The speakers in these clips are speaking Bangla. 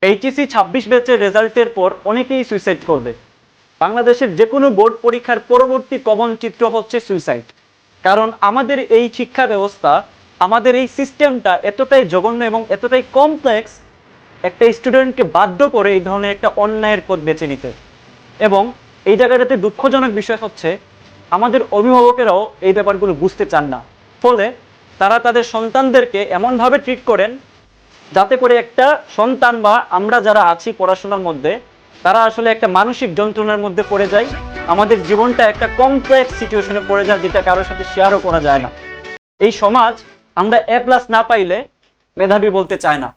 এইচএসসি 26 ব্যাচের রেজাল্টের পর অনেকেই সুইসাইড করবে। বাংলাদেশের যে কোনো বোর্ড পরীক্ষার পরবর্তী কমন চিত্র হচ্ছে সুইসাইড। কারণ আমাদের এই শিক্ষা ব্যবস্থা, আমাদের এই সিস্টেমটা এতটাই জঘন্য এবং এতটাই কমপ্লেক্স, একটা স্টুডেন্টকে বাধ্য করে এই ধরনের একটা অন্যায়ের পথ বেছে নিতে। এবং এই জায়গাটাতে দুঃখজনক বিষয় হচ্ছে আমাদের অভিভাবকেরাও এই ব্যাপারগুলো বুঝতে চান না। ফলে তারা তাদের সন্তানদেরকে এমনভাবে ট্রিট করেন যাতে করে একটা সন্তান বা আমরা যারা আছি পড়াশোনার মধ্যে, তারা আসলে একটা মানসিক যন্ত্রণার মধ্যে পড়ে যায়। আমাদের জীবনটা একটা কমপ্লেক্স সিচুয়েশনে পড়ে যায়, যেটা কারোর সাথে শেয়ারও করা যায় না। এই সমাজ আমরা A+ না পাইলে মেধাবী বলতে চায় না।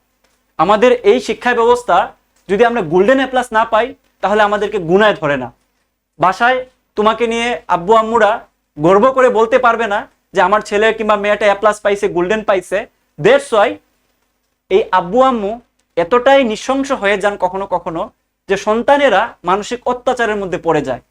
আমাদের এই শিক্ষা ব্যবস্থা যদি আমরা গোল্ডেন A+ না পাই, তাহলে আমাদেরকে গুনায় ধরে না। বাসায় তোমাকে নিয়ে আব্বু আম্মুরা গর্ব করে বলতে পারবে না যে আমার ছেলে কিংবা মেয়েটা A+ পাইছে, গোল্ডেন পাইছে। দ্যাটস ওয়াই এই আব্বু আম্মু এতটাই নৃশংস হয়ে যান কখনো কখনো যে সন্তানেরা মানসিক অত্যাচারের মধ্যে পড়ে যায়।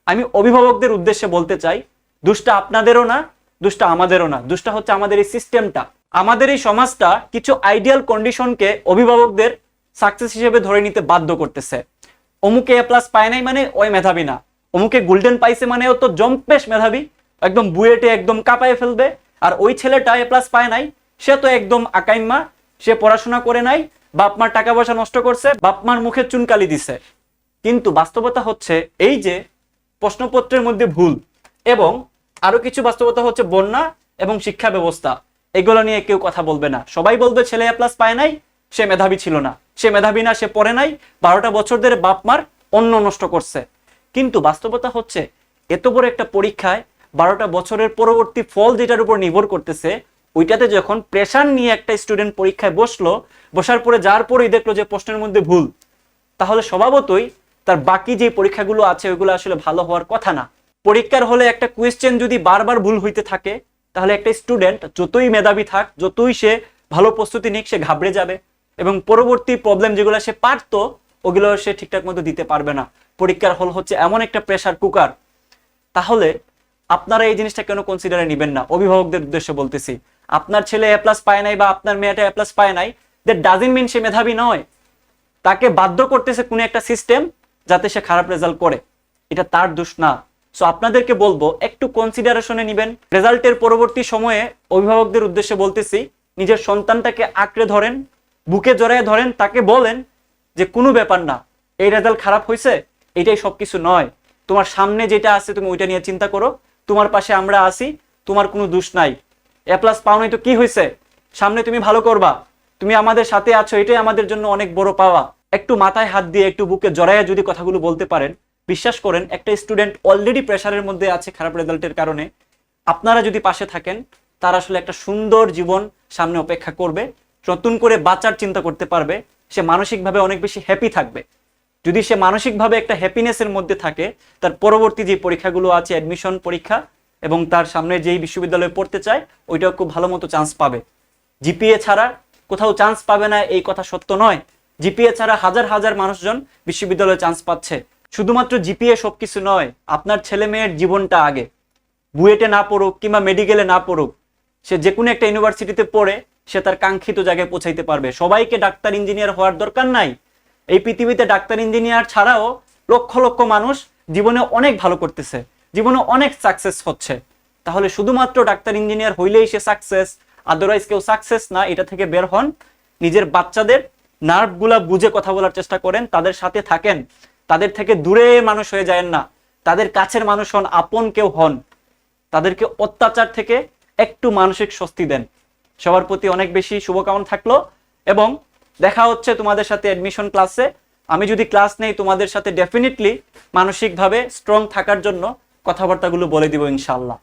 আমি অভিভাবকদের উদ্দেশ্যে বলতে চাই, দুষ্টা আপনাদেরও না, দুষ্টা আমাদেরও না, দুষ্টা হচ্ছে আমাদের এই সিস্টেমটা। আমাদের এই সমাজটা কিছু আইডিয়াল কন্ডিশনকে অভিভাবকদের সাকসেস হিসেবে ধরে নিতে বাধ্য করতেছে। অমুকে A+ পায় নাই মানে ওই মেধাবী না, অমুকে গোল্ডেন পাইছে মানে ও তো জম্পেশ মেধাবী, একদম বুয়েটে একদম কাঁপায় ফেলবে। আর ওই ছেলেটা A+ পায় নাই, সে তো একদম আকাইম্মা, সে পড়াশোনা করে নাই, বাপ মার টাকা পয়সা নষ্ট করছে, বাপ মার মুখে চুনকালি দিছে। কিন্তু বাস্তবতা হচ্ছে এই যে প্রশ্নপত্রের মধ্যে ভুল এবং আরো কিছু বাস্তবতা হচ্ছে বন্যা এবং শিক্ষা ব্যবস্থা, এগুলো নিয়ে কেউ কথা বলবে না। সবাই বলবে ছেলে A+ পায় নাই, সে মেধাবী ছিল না, সে মেধাবী না, সে পড়ে নাই, 12টা বছর ধরে বাপ মার অন্ন নষ্ট করছে। কিন্তু বাস্তবতা হচ্ছে এত বড় একটা পরীক্ষায় 12টা বছরের পরবর্তী ফল যেটার উপর নির্ভর করতেছে, ওইটাতে যখন প্রেশার নিয়ে একটা স্টুডেন্ট পরীক্ষায় বসলো, বসার পরে যার পরেই দেখলো যে প্রশ্নের মধ্যে ভুল, তাহলে স্বভাবতই তার বাকি যে পরীক্ষাগুলো আছে ওইগুলো আসলে ভালো হওয়ার কথা না। পরীক্ষার হলে একটা কোয়েশ্চেন যদি বারবার ভুল হইতে থাকে, তাহলে একটা স্টুডেন্ট যতই মেধাবী থাক, যতই সে ভালো প্রস্তুতি নিক, সে ঘাবড়ে যাবে এবং পরবর্তী প্রবলেম যেগুলো সে পারতো ওগুলো সে ঠিকঠাক মতো দিতে পারবে না। পরীক্ষার হল হচ্ছে এমন একটা প্রেশার কুকার। তাহলে আপনারা এই জিনিসটা কেন কনসিডারে নেবেন না? অভিভাবকদের উদ্দেশ্যে বলতেছি, আপনার ছেলে A+ পায় নাই বা আপনার মেয়েটা A+ পায় নাই, দ্যাট ডাজন্ট মিন সে মেধাবী নয়। তাকে বাধ্য করতেছে কোনো একটা সিস্টেম যাতে সে খারাপ রেজাল্ট করে, এটা তার দোষ না। সো আপনাদেরকে বলবো একটু কনসিডারেশনে নেবেন। রেজাল্টের পরবর্তী সময়ে অভিভাবকদের উদ্দেশ্যে বলতেছি, নিজের সন্তানটাকে আঁকড়ে ধরেন, বুকে জড়ায় ধরেন, তাকে বলেন যে কোনো ব্যাপার না, এই রেজাল্ট খারাপ হয়েছে এটাই সবকিছু নয়, তোমার সামনে যেটা আছে তুমি ওইটা নিয়ে চিন্তা করো, তোমার পাশে আমরা আছি, তোমার কোনো দোষ নাই। A+ পাও নাই তো কি হয়েছে, সামনে তুমি ভালো করবা, তুমি আমাদের সাথে আছো, এটাই আমাদের জন্য অনেক বড় পাওয়া। একটু মাথায় হাত দিয়ে একটু বুকে জড়াইয়া যদি কথাগুলো বলতে পারেন, বিশ্বাস করেন একটা স্টুডেন্ট অলরেডি প্রেশারের মধ্যে আছে খারাপ রেজাল্টের কারণে, আপনারা যদি পাশে থাকেন তার আসলে একটা সুন্দর জীবন সামনে অপেক্ষা করবে, নতুন করে বাঁচার চিন্তা করতে পারবে, সে মানসিকভাবে অনেক বেশি হ্যাপি থাকবে। যদি সে মানসিকভাবে একটা হ্যাপিনেসের মধ্যে থাকে, তার পরবর্তী যে পরীক্ষাগুলো আছে, অ্যাডমিশন পরীক্ষা এবং তার সামনে যেই বিশ্ববিদ্যালয়ে পড়তে চায় ওইটাও খুব ভালো মতো চান্স পাবে। জিপিএ ছাড়া কোথাও চান্স পাবে না এই কথা সত্য নয়। জিপিএ ছাড়া হাজার হাজার মানুষজন বিশ্ববিদ্যালয়ে চান্স পাচ্ছে। শুধুমাত্র জিপিএ সবকিছু নয়, আপনার ছেলে মেয়ের জীবনটা আগে। বুয়েটে না পড়ুক কিংবা মেডিকেলে না পড়ুক, সে যে কোনো একটা ইউনিভার্সিটিতে পড়ে সে তার কাঙ্ক্ষিত জায়গায় পৌঁছাইতে পারবে। সবাইকে ডাক্তার ইঞ্জিনিয়ার হওয়ার দরকার নাই। এই পৃথিবীতে ডাক্তার ইঞ্জিনিয়ার ছাড়াও লক্ষ লক্ষ মানুষ জীবনে অনেক ভালো করতেছে, জীবনে অনেক সাকসেস হচ্ছে। তাহলে শুধুমাত্র ডাক্তার ইঞ্জিনিয়ার হইলেই সে সাকসেস, আদারওয়াইজ কেউ সাকসেস না। এটা থেকে বের হন, নিজের বাচ্চাদের নার্ভগুলা বুঝে কথা বলার চেষ্টা করেন, তাদের সাথে থাকেন, তাদের থেকে দূরে মানুষ হয়ে যায়েন না, তাদের কাছের মানুষ হন, আপন কেউ হন। তাদেরকে অত্যাচার থেকে একটু মানসিক স্বস্তি দেন। সবার প্রতি অনেক বেশি শুভকামনা থাকলো এবং দেখা হচ্ছে তোমাদের সাথে অ্যাডমিশন ক্লাসে। আমি যদি ক্লাস নেই তোমাদের সাথে ডেফিনেটলি মানসিকভাবে স্ট্রং থাকার জন্য কথাবার্তাগুলো বলে দিব ইনশাআল্লাহ।